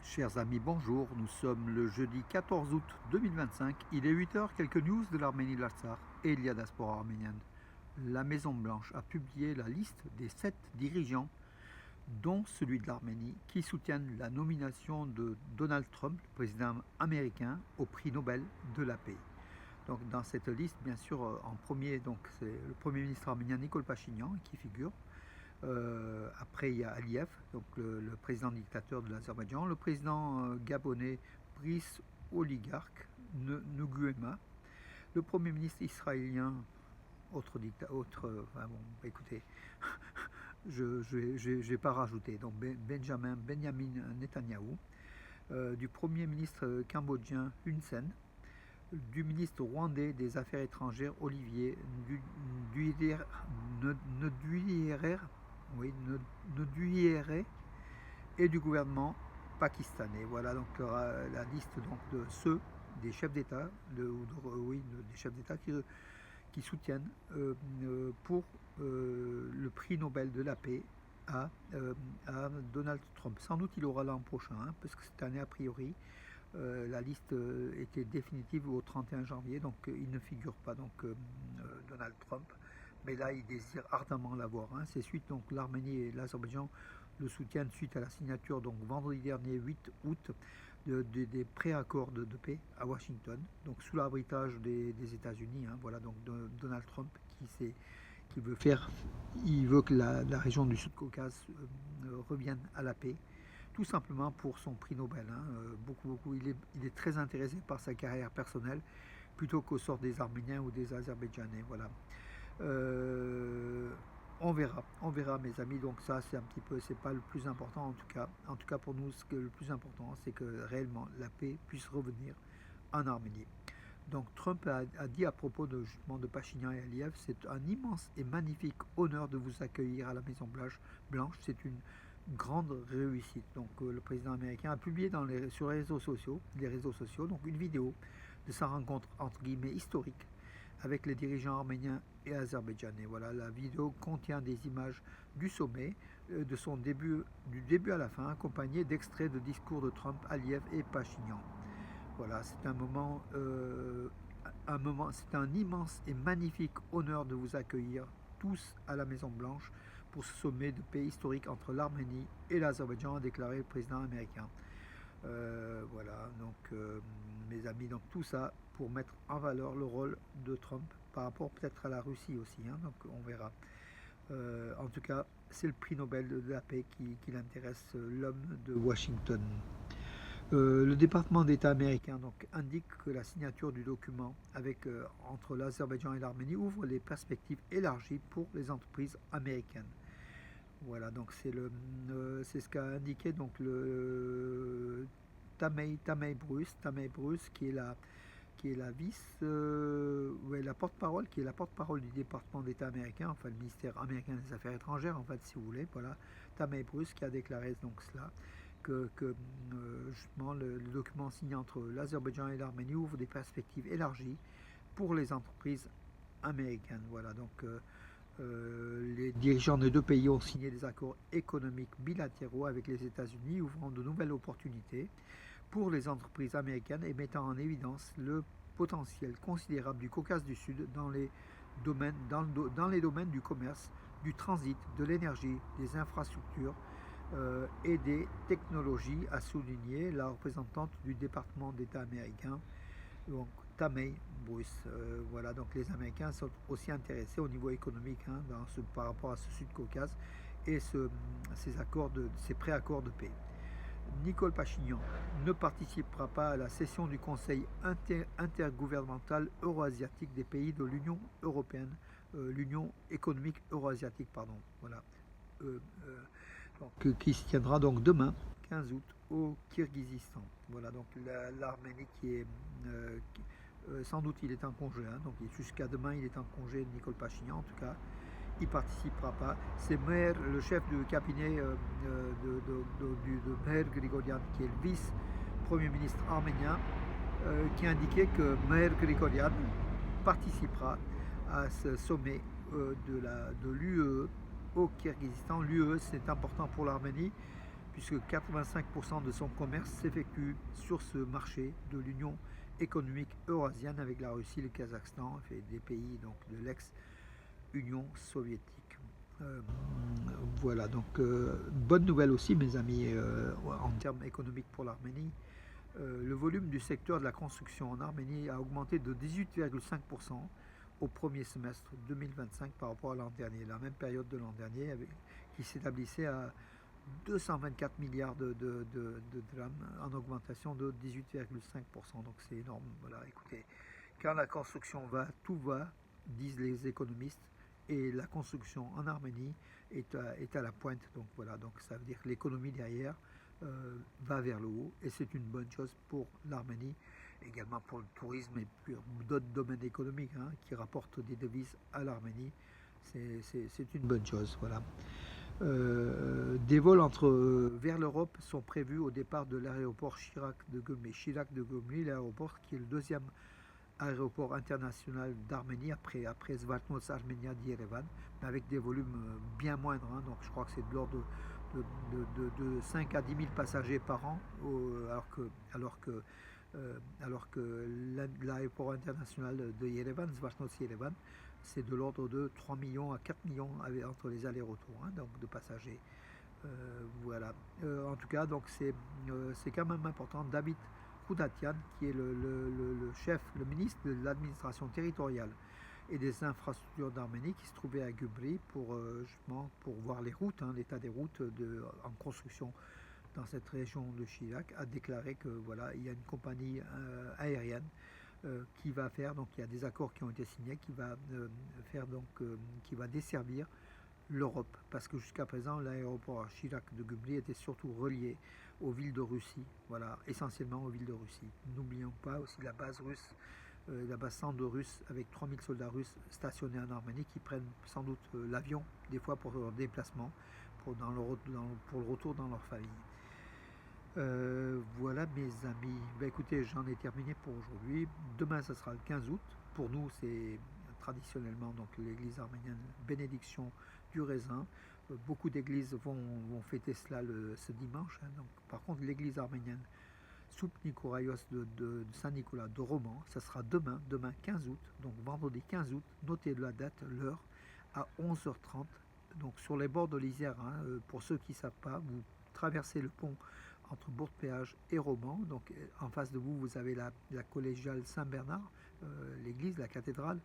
Chers amis, bonjour. Nous sommes le jeudi 14 août 2025. Il est 8 heures. Quelques news de l'Arménie de l'Artsakh et de la diaspora arménienne. La Maison-Blanche a publié la liste des 7 dirigeants, dont celui de l'Arménie, qui soutiennent la nomination de Donald Trump, le président américain, au prix Nobel de la paix. Donc, dans cette liste, bien sûr, en premier, c'est le Premier ministre arménien Nikol Pachinian qui figure. Après, il y a Aliyev, donc le président dictateur de l'Azerbaïdjan, le président gabonais Brice Oligarque Nguema, le premier ministre israélien, bon, écoutez, je vais pas rajouter, donc Benjamin Netanyahou, du premier ministre cambodgien Hun Sen, du ministre rwandais des Affaires étrangères Olivier Nduhirere, oui, Nduhirere, et du gouvernement pakistanais. Voilà donc la liste donc, de ceux des chefs d'État, oui, des chefs d'État qui soutiennent pour le prix Nobel de la paix à Donald Trump. Sans doute il aura l'an prochain, hein, parce que cette année a priori la liste était définitive au 31 janvier, donc il ne figure pas donc Donald Trump, mais là il désire ardemment l'avoir. Hein. C'est suite donc l'Arménie et l'Azerbaïdjan le soutiennent suite à la signature donc vendredi dernier 8 août des préaccords de paix à Washington, donc sous l'arbitrage des États-Unis. Hein. Voilà donc Donald Trump qui veut faire, il veut que la région du Sud-Caucase revienne à la paix, tout simplement pour son prix Nobel. Hein. Beaucoup, il est très intéressé par sa carrière personnelle plutôt qu'au sort des Arméniens ou des Azerbaïdjanais. Voilà. On verra mes amis, donc ça c'est un petit peu, c'est pas le plus important en tout cas pour nous, le plus important c'est que réellement la paix puisse revenir en Arménie. Donc Trump a dit à propos justement de Pachinian et Aliyev, c'est un immense et magnifique honneur de vous accueillir à la Maison Blanche, c'est une grande réussite. Donc le président américain a publié sur les réseaux sociaux donc une vidéo de sa rencontre entre guillemets historique avec les dirigeants arméniens et azerbaïdjanais. Voilà, la vidéo contient des images du sommet, du début à la fin, accompagnées d'extraits de discours de Trump, Aliyev et Pachinian. Voilà, c'est c'est un immense et magnifique honneur de vous accueillir tous à la Maison Blanche pour ce sommet de paix historique entre l'Arménie et l'Azerbaïdjan, a déclaré le président américain. Voilà, donc mes amis, donc tout ça pour mettre en valeur le rôle de Trump par rapport peut-être à la Russie aussi, hein, donc on verra. En tout cas, c'est le prix Nobel de la paix qui intéresse l'homme de Washington. Le département d'État américain donc, indique que la signature du document entre l'Azerbaïdjan et l'Arménie ouvre les perspectives élargies pour les entreprises américaines. Voilà, donc c'est ce qu'a indiqué donc le Tamei Bruce, qui est la porte-parole du département d'État américain, enfin le ministère américain des Affaires étrangères, en fait, si vous voulez. Voilà, Tamei Bruce qui a déclaré donc cela, que justement le document signé entre l'Azerbaïdjan et l'Arménie ouvre des perspectives élargies pour les entreprises américaines. Voilà, donc les dirigeants des deux pays ont signé des accords économiques bilatéraux avec les États-Unis, ouvrant de nouvelles opportunités pour les entreprises américaines et mettant en évidence le potentiel considérable du Caucase du Sud dans les domaines du commerce, du transit, de l'énergie, des infrastructures et des technologies, a souligné la représentante du département d'État américain, donc Tamei Bruce. Voilà, donc les Américains sont aussi intéressés au niveau économique, hein, par rapport à ce Sud-Caucase et ces préaccords de paix. Nikol Pachinian ne participera pas à la session du Conseil intergouvernemental euro-asiatique des pays de l'Union européenne, l'Union économique euro-asiatique, pardon. Voilà. Qui se tiendra donc demain, 15 août, au Kirghizistan. Voilà, donc l'Arménie sans doute il est en congé, hein, donc jusqu'à demain il est en congé, Nikol Pachinian en tout cas, il ne participera pas. C'est le chef du cabinet de Meher Grigoryan, qui est le vice-premier ministre arménien, qui a indiqué que Meher Grigoryan participera à ce sommet de l'UE au Kirghizistan. L'UE, c'est important pour l'Arménie, puisque 85% de son commerce s'effectue sur ce marché de l'Union économique eurasienne avec la Russie, le Kazakhstan et des pays donc, de l'ex-Union soviétique. Voilà, donc bonne nouvelle aussi mes amis en termes économiques pour l'Arménie. Le volume du secteur de la construction en Arménie a augmenté de 18,5% au premier semestre 2025 par rapport à l'an dernier, la même période de l'an dernier qui s'établissait à 224 milliards de drams en augmentation de 18,5%. Donc c'est énorme. Voilà, écoutez, quand la construction va, tout va, disent les économistes, et la construction en Arménie est à la pointe. Donc voilà, donc ça veut dire que l'économie derrière va vers le haut et c'est une bonne chose pour l'Arménie, également pour le tourisme et pour d'autres domaines économiques qui rapportent des devises à l'Arménie. C'est une bonne chose. Voilà. Des vols vers l'Europe sont prévus au départ de l'aéroport Chirac de Gomli. Chirac de Gomli, l'aéroport qui est le deuxième aéroport international d'Arménie après Zvartnots Armenia d'Yerevan, mais avec des volumes bien moindres. Donc je crois que c'est de l'ordre de 5 à 10 000 passagers par an, alors que l'aéroport international de Yerevan, Zvartnots Yerevan, c'est de l'ordre de 3 millions à 4 millions entre les allers-retours donc de passagers. Voilà. En tout cas, donc c'est quand même important. David Khoudatian, qui est le chef, le ministre de l'administration territoriale et des infrastructures d'Arménie, qui se trouvait à Gubri pour voir les routes, l'état des routes en construction dans cette région de Chirac, a déclaré que voilà, il y a une compagnie aérienne qui va faire, donc il y a des accords qui ont été signés, qui va desservir l'Europe, parce que jusqu'à présent l'aéroport Chirac de Gubli était surtout relié aux villes de Russie, voilà, essentiellement aux villes de Russie. N'oublions pas aussi la base russe, la base centre russe avec 3000 soldats russes stationnés en Arménie qui prennent sans doute l'avion des fois pour leur déplacement, pour le retour dans leur famille. Voilà mes amis. Écoutez, j'en ai terminé pour aujourd'hui. Demain, ce sera le 15 août. Pour nous, c'est traditionnellement donc l'église arménienne bénédiction du raisin. Beaucoup d'églises vont fêter cela ce dimanche. Donc, par contre, l'église arménienne Soup Nikoraios de Saint-Nicolas de Romans, ça sera demain 15 août, donc vendredi 15 août. Notez la date, l'heure, à 11h30. Donc sur les bords de l'Isère, pour ceux qui ne savent pas, vous traversez le pont entre Bourg-Péage et Romans. Donc en face de vous, vous avez la collégiale Saint-Bernard, l'église, la cathédrale.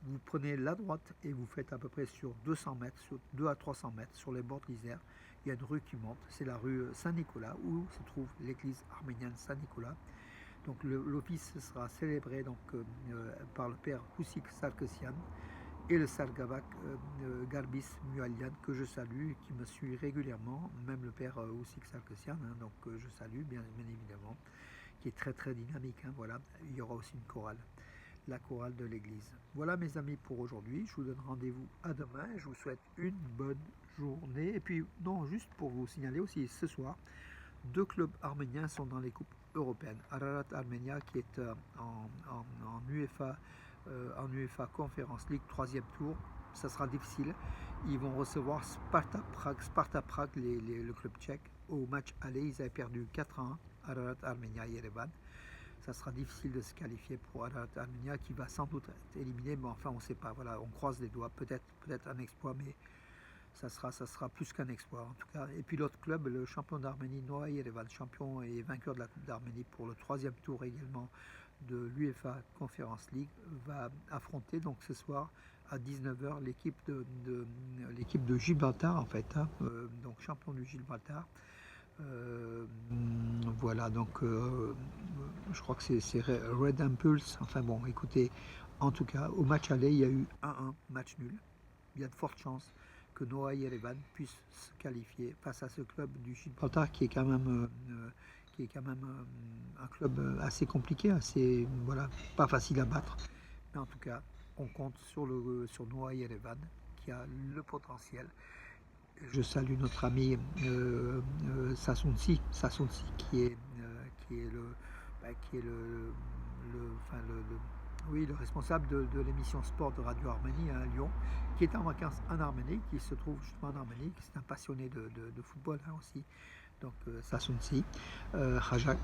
Vous prenez la droite et vous faites à peu près sur 200 mètres, sur 2 à 300 mètres sur les bords de l'Isère. Il y a une rue qui monte, c'est la rue Saint-Nicolas où se trouve l'église arménienne Saint-Nicolas. Donc l'office sera célébré donc, par le père Houssik Sarkisian et le Sargavak Garbis Mualian, que je salue, qui me suit régulièrement, même le père Houssik Sarkisian, donc je salue bien évidemment, qui est très très dynamique. Voilà. Il y aura aussi une chorale, la chorale de l'église. Voilà mes amis pour aujourd'hui, je vous donne rendez-vous à demain, je vous souhaite une bonne journée. Et puis non, juste pour vous signaler aussi, ce soir, 2 clubs arméniens sont dans les coupes européennes. Ararat Armenia qui est en UEFA Conference League 3e tour, ça sera difficile. Ils vont recevoir Sparta Prague, le club tchèque. Au match aller, ils avaient perdu 4-1, Ararat Armenia Yerevan. Ça sera difficile de se qualifier pour Ararat Armenia qui va sans doute être éliminé, mais enfin on ne sait pas. Voilà, on croise les doigts, peut-être un exploit, mais ça sera plus qu'un exploit en tout cas. Et puis l'autre club, le champion d'Arménie, Noah Yerevan, champion et vainqueur de la Coupe d'Arménie pour le 3e tour également de l'UEFA Conference League, va affronter donc ce soir à 19h l'équipe de Gibraltar en fait, donc champion du Gibraltar. Voilà, donc je crois que c'est Red Impulse. Enfin bon, écoutez, en tout cas, au match aller, il y a eu 1-1, match nul. Il y a de fortes chances que Noah Yerevan puisse se qualifier face à ce club du Gibraltar qui est quand même un club assez compliqué, assez pas facile à battre. Mais en tout cas, on compte sur Noah Yerevan qui a le potentiel. Je salue notre ami Sassounsi qui est le responsable de l'émission Sport de Radio Arménie à Lyon, qui est en vacances en Arménie, qui se trouve justement en Arménie, qui est un passionné de football aussi. donc Sassounsi, Rajak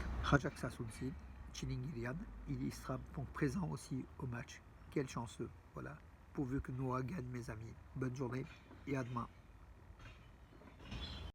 Sassounsi, Chilingirian, il sera donc présent aussi au match. Quel chanceux, voilà. Pourvu que Noah gagne, mes amis. Bonne journée et à demain.